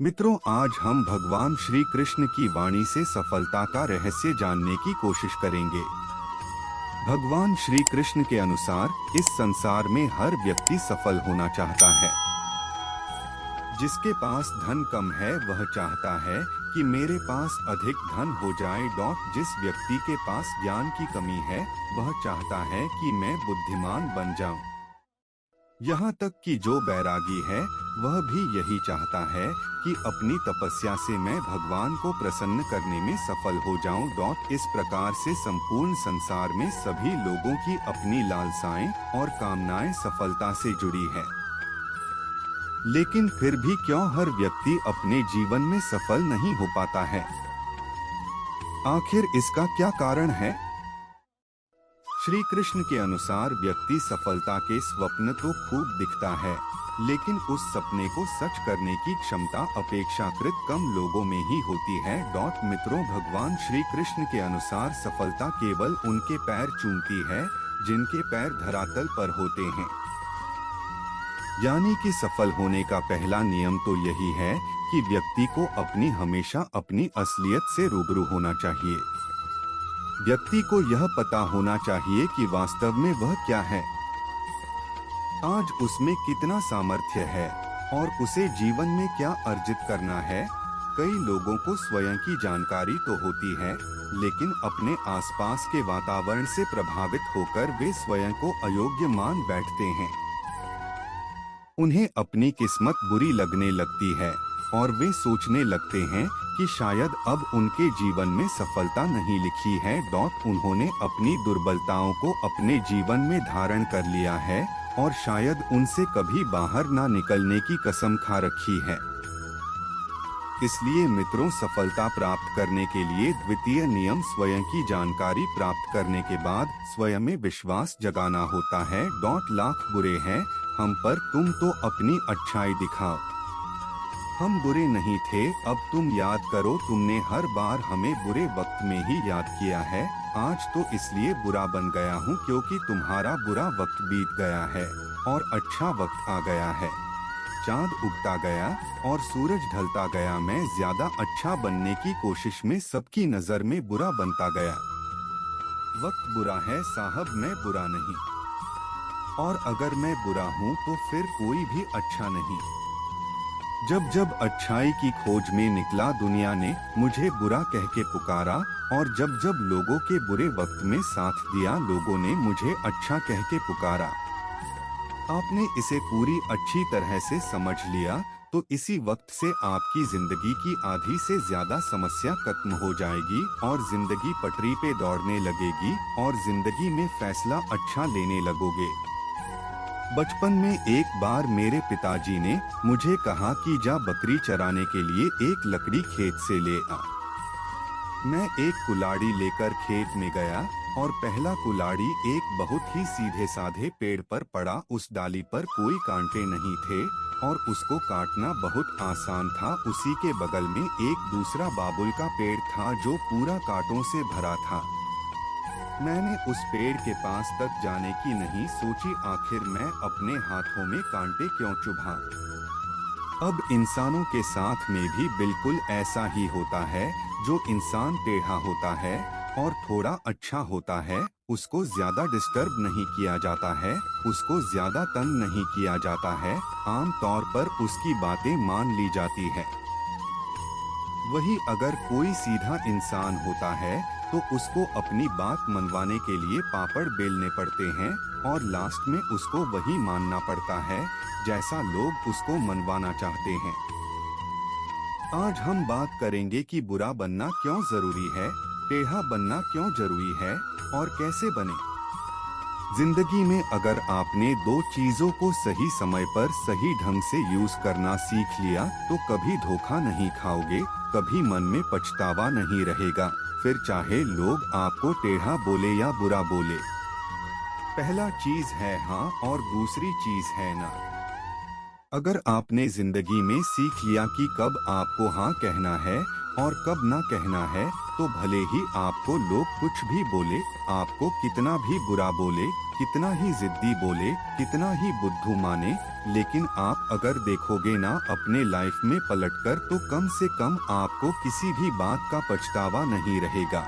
मित्रों, आज हम भगवान श्री कृष्ण की वाणी से सफलता का रहस्य जानने की कोशिश करेंगे। भगवान श्री कृष्ण के अनुसार इस संसार में हर व्यक्ति सफल होना चाहता है। जिसके पास धन कम है वह चाहता है कि मेरे पास अधिक धन हो जाए। जिस व्यक्ति के पास ज्ञान की कमी है वह चाहता है कि मैं बुद्धिमान बन जाऊं। यहाँ तक कि जो बैरागी है वह भी यही चाहता है कि अपनी तपस्या से मैं भगवान को प्रसन्न करने में सफल हो जाऊं। इस प्रकार से संपूर्ण संसार में सभी लोगों की अपनी लालसाएं और कामनाएं सफलता से जुड़ी है। लेकिन फिर भी क्यों हर व्यक्ति अपने जीवन में सफल नहीं हो पाता है? आखिर इसका क्या कारण है? श्री कृष्ण के अनुसार व्यक्ति सफलता के स्वप्न तो खूब दिखता है, लेकिन उस सपने को सच करने की क्षमता अपेक्षाकृत कम लोगों में ही होती है। मित्रों, भगवान श्री कृष्ण के अनुसार सफलता केवल उनके पैर चूमती है जिनके पैर धरातल पर होते हैं। यानी कि सफल होने का पहला नियम तो यही है कि व्यक्ति को हमेशा अपनी असलियत से रूबरू होना चाहिए। व्यक्ति को यह पता होना चाहिए कि वास्तव में वह क्या है, आज उसमें कितना सामर्थ्य है और उसे जीवन में क्या अर्जित करना है। कई लोगों को स्वयं की जानकारी तो होती है, लेकिन अपने आसपास के वातावरण से प्रभावित होकर वे स्वयं को अयोग्य मान बैठते हैं। उन्हें अपनी किस्मत बुरी लगने लगती है और वे सोचने लगते हैं कि शायद अब उनके जीवन में सफलता नहीं लिखी है। उन्होंने अपनी दुर्बलताओं को अपने जीवन में धारण कर लिया है और शायद उनसे कभी बाहर ना निकलने की कसम खा रखी है। इसलिए मित्रों, सफलता प्राप्त करने के लिए द्वितीय नियम स्वयं की जानकारी प्राप्त करने के बाद स्वयं में विश्वास जगाना होता है। लाख बुरे हैं हम पर, तुम तो अपनी अच्छाई दिखाओ। हम बुरे नहीं थे, अब तुम याद करो, तुमने हर बार हमें बुरे वक्त में ही याद किया है। आज तो इसलिए बुरा बन गया हूँ क्योंकि तुम्हारा बुरा वक्त बीत गया है और अच्छा वक्त आ गया है। चांद उगता गया और सूरज ढलता गया, मैं ज्यादा अच्छा बनने की कोशिश में सबकी नजर में बुरा बनता गया। वक्त बुरा है साहब, मैं बुरा नहीं, और अगर मैं बुरा हूँ तो फिर कोई भी अच्छा नहीं। जब जब अच्छाई की खोज में निकला दुनिया ने मुझे बुरा कह के पुकारा, और जब जब लोगों के बुरे वक्त में साथ दिया लोगों ने मुझे अच्छा कह के पुकारा। आपने इसे पूरी अच्छी तरह से समझ लिया तो इसी वक्त से आपकी जिंदगी की आधी से ज्यादा समस्या खत्म हो जाएगी और जिंदगी पटरी पे दौड़ने लगेगी और जिंदगी में फैसला अच्छा लेने लगोगे। बचपन में एक बार मेरे पिताजी ने मुझे कहा कि जा बकरी चराने के लिए एक लकड़ी खेत से ले आ। मैं एक कुल्हाड़ी लेकर खेत में गया और पहला कुल्हाड़ी एक बहुत ही सीधे साधे पेड़ पर पड़ा। उस डाली पर कोई कांटे नहीं थे और उसको काटना बहुत आसान था। उसी के बगल में एक दूसरा बाबुल का पेड़ था जो पूरा कांटों से भरा था। मैंने उस पेड़ के पास तक जाने की नहीं सोची, आखिर मैं अपने हाथों में कांटे क्यों चुभा। अब इंसानों के साथ में भी बिल्कुल ऐसा ही होता है। जो इंसान टेढ़ा होता है और थोड़ा अच्छा होता है उसको ज्यादा डिस्टर्ब नहीं किया जाता है, उसको ज्यादा तंग नहीं किया जाता है, आम तौर पर उसकी बातें मान ली जाती है। वही अगर कोई सीधा इंसान होता है तो उसको अपनी बात मनवाने के लिए पापड़ बेलने पड़ते हैं और लास्ट में उसको वही मानना पड़ता है जैसा लोग उसको मनवाना चाहते हैं। आज हम बात करेंगे कि बुरा बनना क्यों जरूरी है, टेढ़ा बनना क्यों जरूरी है और कैसे बने। जिंदगी में अगर आपने दो चीजों को सही समय पर सही ढंग से यूज करना सीख लिया तो कभी धोखा नहीं खाओगे, कभी मन में पछतावा नहीं रहेगा, फिर चाहे लोग आपको टेढ़ा बोले या बुरा बोले। पहला चीज है हाँ और दूसरी चीज है ना। अगर आपने जिंदगी में सीख लिया कि कब आपको हाँ कहना है और कब ना कहना है, तो भले ही आपको लोग कुछ भी बोले, आपको कितना भी बुरा बोले, कितना ही जिद्दी बोले, कितना ही बुद्धू माने, लेकिन आप अगर देखोगे ना अपने लाइफ में पलटकर, तो कम से कम आपको किसी भी बात का पछतावा नहीं रहेगा।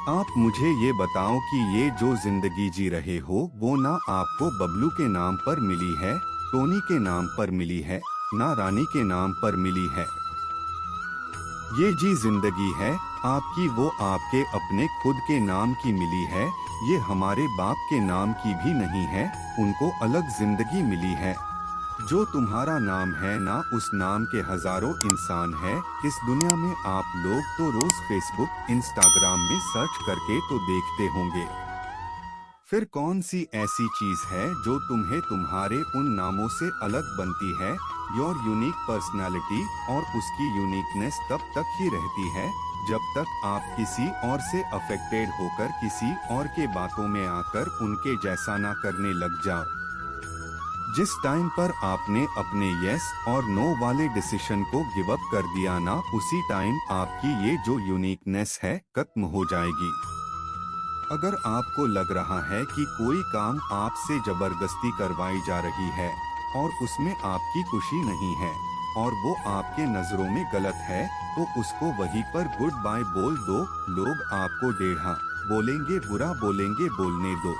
आप मुझे ये बताओ कि ये जो जिंदगी जी रहे हो, वो ना आपको बबलू के नाम पर मिली है, टोनी के नाम पर मिली है, ना रानी के नाम पर मिली है। ये जी जिंदगी है आपकी, वो आपके अपने खुद के नाम की मिली है। ये हमारे बाप के नाम की भी नहीं है, उनको अलग जिंदगी मिली है। जो तुम्हारा नाम है ना, उस नाम के हजारों इंसान हैं इस दुनिया में। आप लोग तो रोज फेसबुक, इंस्टाग्राम में सर्च करके तो देखते होंगे। फिर कौन सी ऐसी चीज है जो तुम्हें तुम्हारे उन नामों से अलग बनती है? योर यूनिक पर्सनालिटी, और उसकी यूनिकनेस तब तक ही रहती है जब तक आप किसी और से अफेक्टेड होकर किसी और के बातों में आकर उनके जैसा ना करने लग जाओ। जिस टाइम पर आपने अपने यस और नो वाले डिसीजन को गिव अप कर दिया ना, उसी टाइम आपकी ये जो यूनिकनेस है खत्म हो जाएगी। अगर आपको लग रहा है कि कोई काम आपसे जबरदस्ती करवाई जा रही है और उसमें आपकी खुशी नहीं है और वो आपके नजरों में गलत है, तो उसको वहीं पर गुड बाय बोल दो। लोग आपको टेढ़ा बोलेंगे, बुरा बोलेंगे, बोलने दो।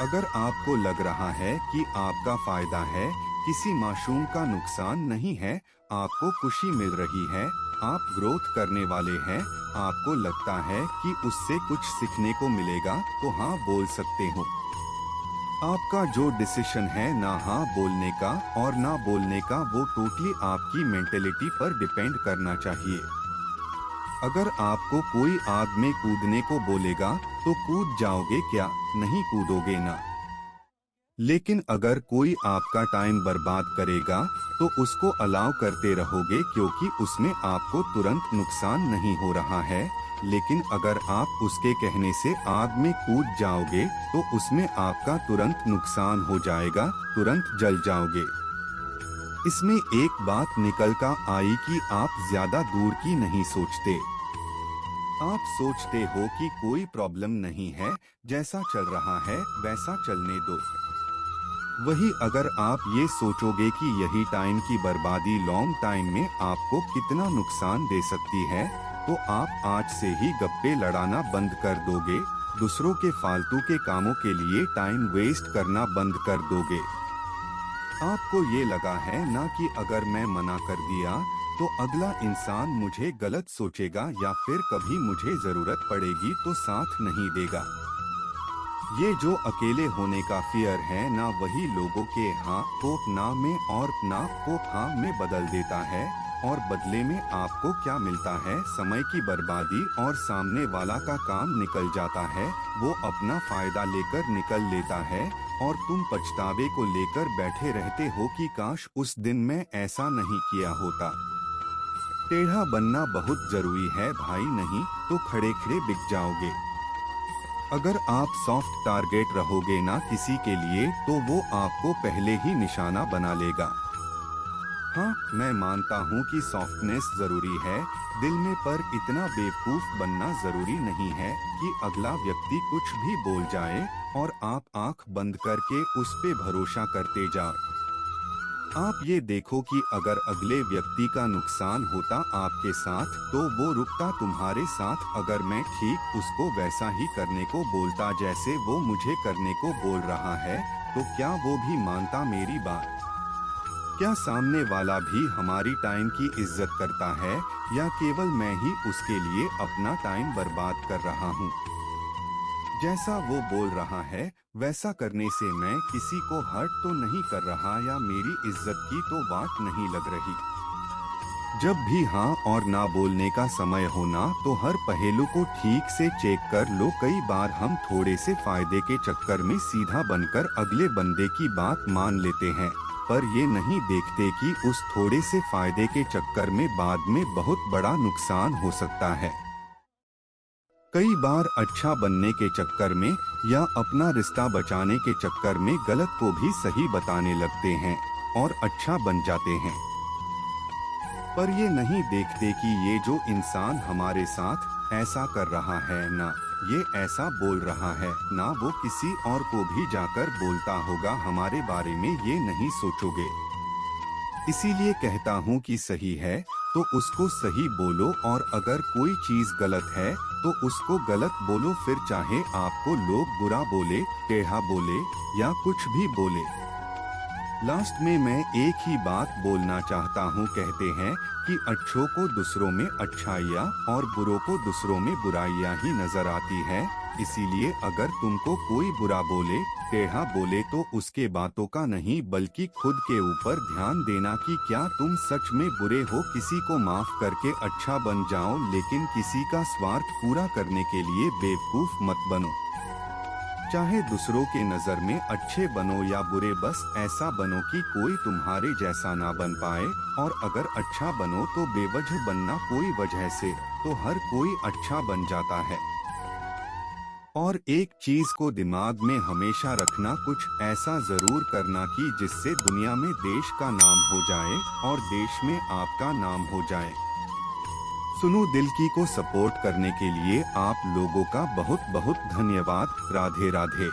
अगर आपको लग रहा है कि आपका फायदा है, किसी मासूम का नुकसान नहीं है, आपको खुशी मिल रही है, आप ग्रोथ करने वाले हैं, आपको लगता है कि उससे कुछ सीखने को मिलेगा, तो हाँ बोल सकते हो। आपका जो डिसीजन है ना हाँ बोलने का और ना बोलने का, वो टोटली आपकी मेंटेलिटी पर डिपेंड करना चाहिए। अगर आपको कोई आग में कूदने को बोलेगा तो कूद जाओगे क्या? नहीं कूदोगे ना। लेकिन अगर कोई आपका टाइम बर्बाद करेगा तो उसको अलाउ करते रहोगे, क्योंकि उसमें आपको तुरंत नुकसान नहीं हो रहा है। लेकिन अगर आप उसके कहने से आग में कूद जाओगे तो उसमें आपका तुरंत नुकसान हो जाएगा, तुरंत जल जाओगे। इसमें एक बात निकल कर आई कि आप ज्यादा दूर की नहीं सोचते। आप सोचते हो कि कोई प्रॉब्लम नहीं है, जैसा चल रहा है वैसा चलने दो। वही अगर आप ये सोचोगे कि यही टाइम की बर्बादी लॉन्ग टाइम में आपको कितना नुकसान दे सकती है, तो आप आज से ही गप्पे लड़ाना बंद कर दोगे, दूसरों के फालतू के कामों के लिए टाइम वेस्ट करना बंद कर दोगे। आपको ये लगा है ना कि अगर मैं मना कर दिया तो अगला इंसान मुझे गलत सोचेगा या फिर कभी मुझे जरूरत पड़ेगी तो साथ नहीं देगा। ये जो अकेले होने का फियर है ना, वही लोगों के हाँ को ना में और ना को हाँ में बदल देता है। और बदले में आपको क्या मिलता है? समय की बर्बादी, और सामने वाला का काम निकल जाता है, वो अपना फायदा लेकर निकल लेता है और तुम पछतावे को लेकर बैठे रहते हो कि काश उस दिन मैं ऐसा नहीं किया होता। टेढ़ा बनना बहुत जरूरी है भाई, नहीं तो खड़े खड़े बिक जाओगे। अगर आप सॉफ्ट टारगेट रहोगे ना किसी के लिए, तो वो आपको पहले ही निशाना बना लेगा। हाँ, मैं मानता हूँ कि सॉफ्टनेस जरूरी है दिल में, पर इतना बेवकूफ बनना जरूरी नहीं है कि अगला व्यक्ति कुछ भी बोल जाए और आप आंख बंद करके उस पे भरोसा करते जाओ। आप ये देखो कि अगर अगले व्यक्ति का नुकसान होता आपके साथ, तो वो रुकता तुम्हारे साथ। अगर मैं ठीक उसको वैसा ही करने को बोलता जैसे वो मुझे करने को बोल रहा है, तो क्या वो भी मानता मेरी बात? क्या सामने वाला भी हमारी टाइम की इज्जत करता है, या केवल मैं ही उसके लिए अपना टाइम बर्बाद कर रहा हूँ? जैसा वो बोल रहा है वैसा करने से मैं किसी को हर्ट तो नहीं कर रहा, या मेरी इज्जत की तो वाट नहीं लग रही। जब भी हाँ और ना बोलने का समय होना, तो हर पहलू को ठीक से चेक कर लो। कई बार हम थोड़े से फायदे के चक्कर में सीधा बनकर अगले बंदे की बात मान लेते हैं, पर ये नहीं देखते कि उस थोड़े से फायदे के चक्कर में बाद में बहुत बड़ा नुकसान हो सकता है। कई बार अच्छा बनने के चक्कर में या अपना रिश्ता बचाने के चक्कर में गलत को भी सही बताने लगते हैं। और अच्छा बन जाते हैं। पर ये नहीं देखते कि ये जो इंसान हमारे साथ ऐसा कर रहा है ना, ये ऐसा बोल रहा है ना, वो किसी और को भी जाकर बोलता होगा हमारे बारे में, ये नहीं सोचोगे। इसीलिए कहता हूँ कि सही है तो उसको सही बोलो, और अगर कोई चीज गलत है तो उसको गलत बोलो, फिर चाहे आपको लोग बुरा बोले, टेढ़ा बोले या कुछ भी बोले। लास्ट में मैं एक ही बात बोलना चाहता हूँ, कहते हैं कि अच्छों को दूसरों में अच्छाइयाँ और बुरों को दूसरों में बुराइयाँ ही नजर आती है। इसीलिए अगर तुमको कोई बुरा बोले, टेढ़ा बोले, तो उसके बातों का नहीं बल्कि खुद के ऊपर ध्यान देना कि क्या तुम सच में बुरे हो। किसी को माफ करके अच्छा बन जाओ, लेकिन किसी का स्वार्थ पूरा करने के लिए बेवकूफ मत बनो। चाहे दूसरों के नजर में अच्छे बनो या बुरे, बस ऐसा बनो कि कोई तुम्हारे जैसा ना बन पाए। और अगर अच्छा बनो तो बेवजह बनना, कोई वजह से, तो हर कोई अच्छा बन जाता है। और एक चीज को दिमाग में हमेशा रखना, कुछ ऐसा जरूर करना कि जिससे दुनिया में देश का नाम हो जाए और देश में आपका नाम हो जाए। सुनो दिल्की को सपोर्ट करने के लिए आप लोगों का बहुत बहुत धन्यवाद। राधे राधे।